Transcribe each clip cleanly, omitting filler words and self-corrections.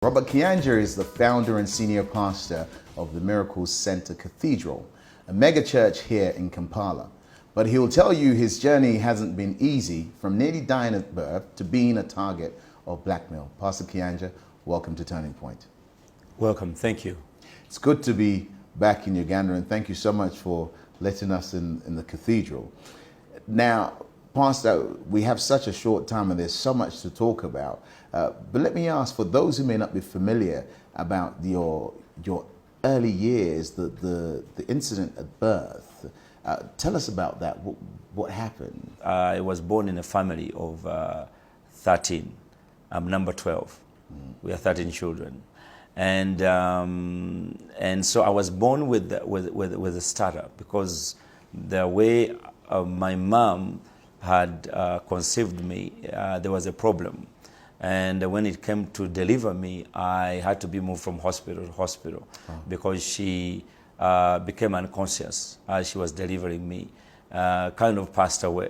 Robert Kayaja'S is the founder and senior pastor of the Miracles Center Cathedral, a mega church here in Kampala. But he'll tell you his journey hasn't been easy, from nearly dying at birth to being a target of blackmail. Pastor Kayaja'S, welcome to Turning Point. Welcome, thank you. It's good to be back in Uganda, and thank you so much for letting us in the cathedral. Now, Pastor, we have such a short time and there's so much to talk about. But let me ask, for those who may not be familiar about your early years, the incident at birth, tell us about that. What happened? I was born in a family of 13. I'm number 12. We are 13 children. And so I was born with a stutter, because the way my mom had conceived me, there was a problem. And when it came to deliver me, I had to be moved from hospital to hospital because she became unconscious as she was delivering me. Kind of passed away,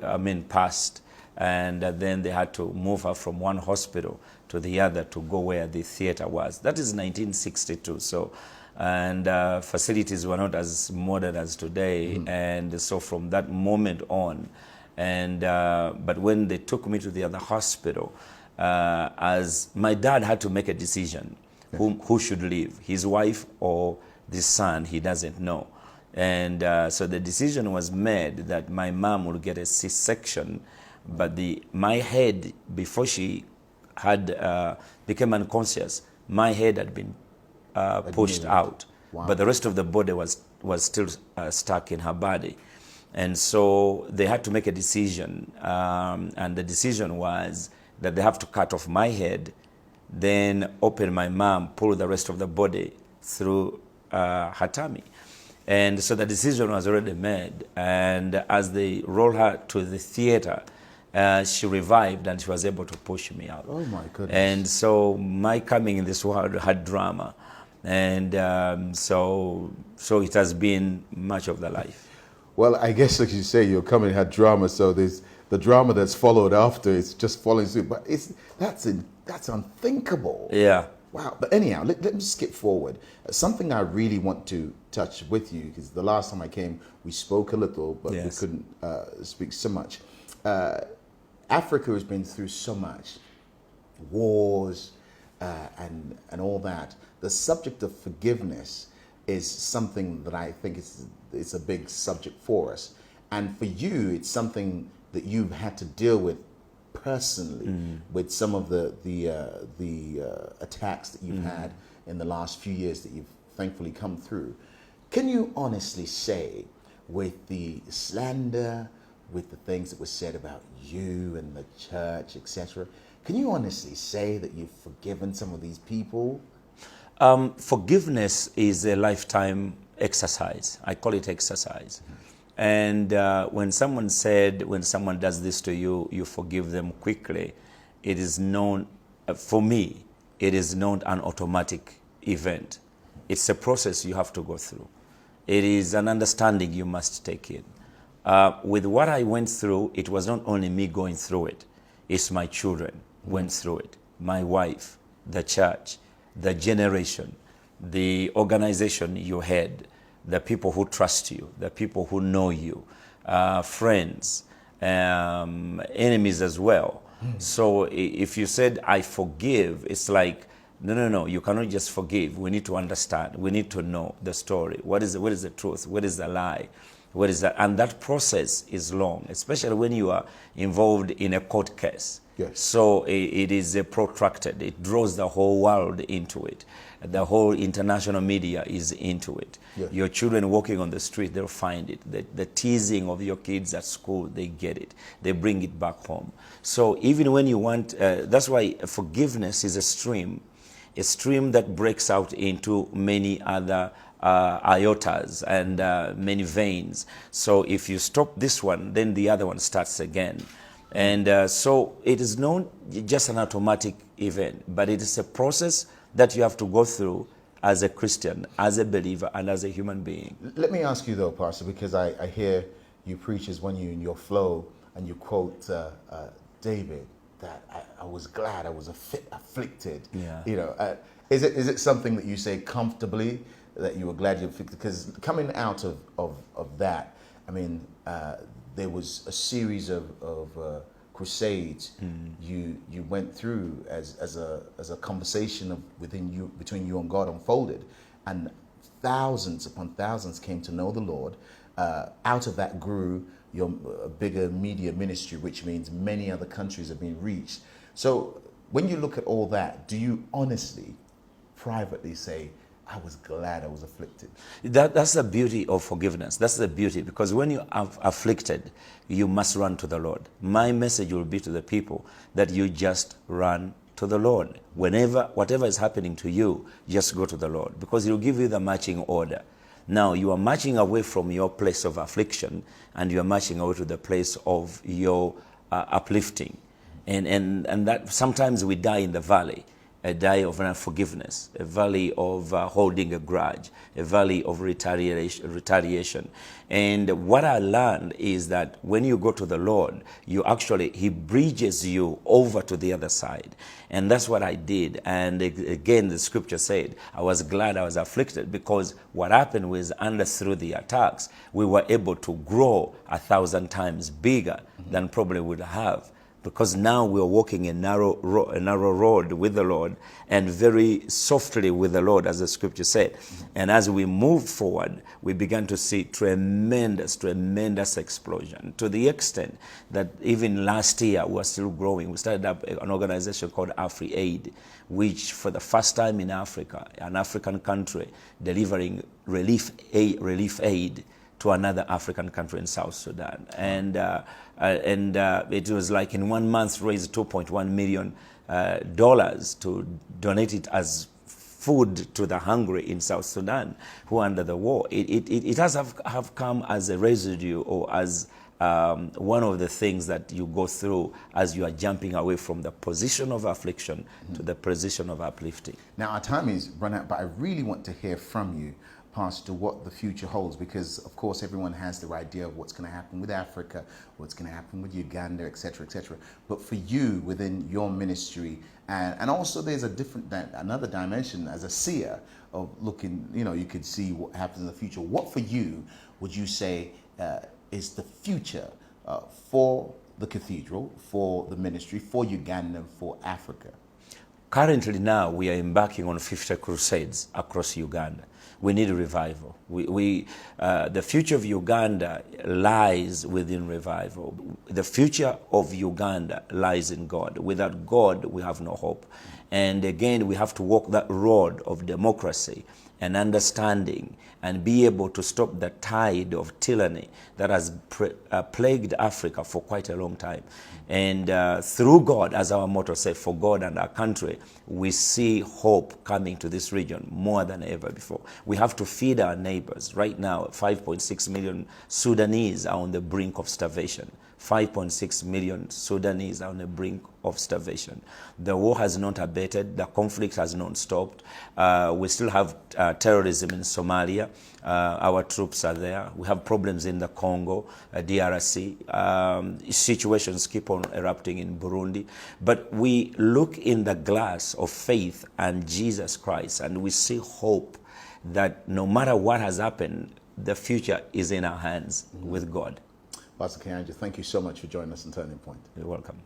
passed. And then they had to move her from one hospital to the other to go where the theater was. That is 1962. So, and facilities were not as modern as today. And so from that moment on, but when they took me to the other hospital, as my dad had to make a decision who should live, his wife or the son, he doesn't know. And so the decision was made that my mom would get a C-section, but my head, before she had became unconscious, my head had been pushed out. Wow. But the rest of the body was still stuck in her body. And so they had to make a decision, and the decision was that they have to cut off my head, then open my mom, pull the rest of the body through her tummy. And so the decision was already made, and as they rolled her to the theater, she revived and she was able to push me out. Oh my goodness. And so my coming in this world had drama, and so it has been much of the life. Well, I guess, like you say, your coming had drama, so there's the drama that's followed after. It's just following suit, but that's unthinkable. Yeah. Wow. But anyhow, let me skip forward. Something I really want to touch with you, because the last time I came, we spoke a little, but Yes. we couldn't speak so much. Africa has been through so much, wars and all that. The subject of forgiveness is something that I think it's a big subject for us. And for you, it's something that you've had to deal with personally with some of the attacks that you've had in the last few years that you've thankfully come through. Can you honestly say, with the slander, with the things that were said about you and the church, etc., can you honestly say that you've forgiven some of these people? Forgiveness is a lifetime exercise. I call it exercise. And when someone does this to you, you forgive them quickly, it is known, for me, it is not an automatic event. It's a process you have to go through. It is an understanding you must take in. With what I went through, it was not only me going through it, it's my children went through it, my wife, the church, the generation, the organization you had, the people who trust you, the people who know you, friends, enemies as well. So if you said, I forgive, it's like, no, you cannot just forgive. We need to understand. We need to know the story. What is the truth? What is the lie? What is that? And that process is long, especially when you are involved in a court case. Yes. So it is protracted. It draws the whole world into it. The whole international media is into it. Yes. Your children walking on the street, they'll find it. The teasing of your kids at school, they get it. They bring it back home. So even when you want, that's why forgiveness is a stream that breaks out into many other iotas and many veins. So if you stop this one, then the other one starts again. And so it is not just an automatic event, but it is a process that you have to go through as a Christian, as a believer, and as a human being. Let me ask you though, Pastor, because I hear you preachers when you're in your flow and you quote David, that I was glad I was afflicted. Yeah. You know, Is it something that you say comfortably that you were glad you fixed? Because coming out of that, I mean, there was a series of crusades you went through as a conversation between you and God unfolded, and thousands upon thousands came to know the Lord. Out of that grew your bigger media ministry, which means many other countries have been reached. So when you look at all that, do you honestly, privately say, I was glad I was afflicted? That's the beauty of forgiveness. That's the beauty, because when you are afflicted, you must run to the Lord. My message will be to the people that you just run to the Lord. Whatever is happening to you, just go to the Lord, because He'll give you the matching order. Now, you are marching away from your place of affliction, and you are marching away to the place of your uplifting. And that sometimes we die in the valley, a day of unforgiveness, a valley of holding a grudge, a valley of retaliation. And what I learned is that when you go to the Lord, He bridges you over to the other side. And that's what I did. And again, the scripture said, I was glad I was afflicted, because what happened was, through the attacks, we were able to grow 1,000 times bigger than probably would have. Because now we are walking a narrow road with the Lord, and very softly with the Lord, as the scripture said. And as we moved forward, we began to see tremendous explosion, to the extent that even last year we were still growing. We started up an organization called AfriAid, which for the first time in Africa, an African country, delivering relief aid to another African country in South Sudan. And it was like in 1 month raised $2.1 million to donate it as food to the hungry in South Sudan who are under the war. It has have come as a residue, or as one of the things that you go through as you are jumping away from the position of affliction to the position of uplifting. Now, our time is run out, but I really want to hear from you, Pastor, what the future holds, because of course everyone has their idea of what's going to happen with Africa, what's going to happen with Uganda, etc., etc. But for you, within your ministry, and also there's another dimension as a seer of looking, you could see what happens in the future. What for you would you say is the future for the cathedral, for the ministry, for Uganda, and for Africa? Currently now we are embarking on 50 crusades across Uganda. We need a revival. The future of Uganda lies within revival. The future of Uganda lies in God. Without God, we have no hope. And again, we have to walk that road of democracy and understanding, and be able to stop the tide of tyranny that has plagued Africa for quite a long time. And through God, as our motto says, for God and our country, we see hope coming to this region more than ever before. We have to feed our neighbors. Right now, 5.6 million Sudanese are on the brink of starvation. 5.6 million Sudanese are on the brink of starvation. The war has not abated. The conflict has not stopped. We still have terrorism in Somalia. Our troops are there. We have problems in the Congo, DRC. Situations keep on erupting in Burundi. But we look in the glass of faith and Jesus Christ, and we see hope that no matter what has happened, the future is in our hands with God. Pastor Kayaja'S, thank you so much for joining us on Turning Point. You're welcome.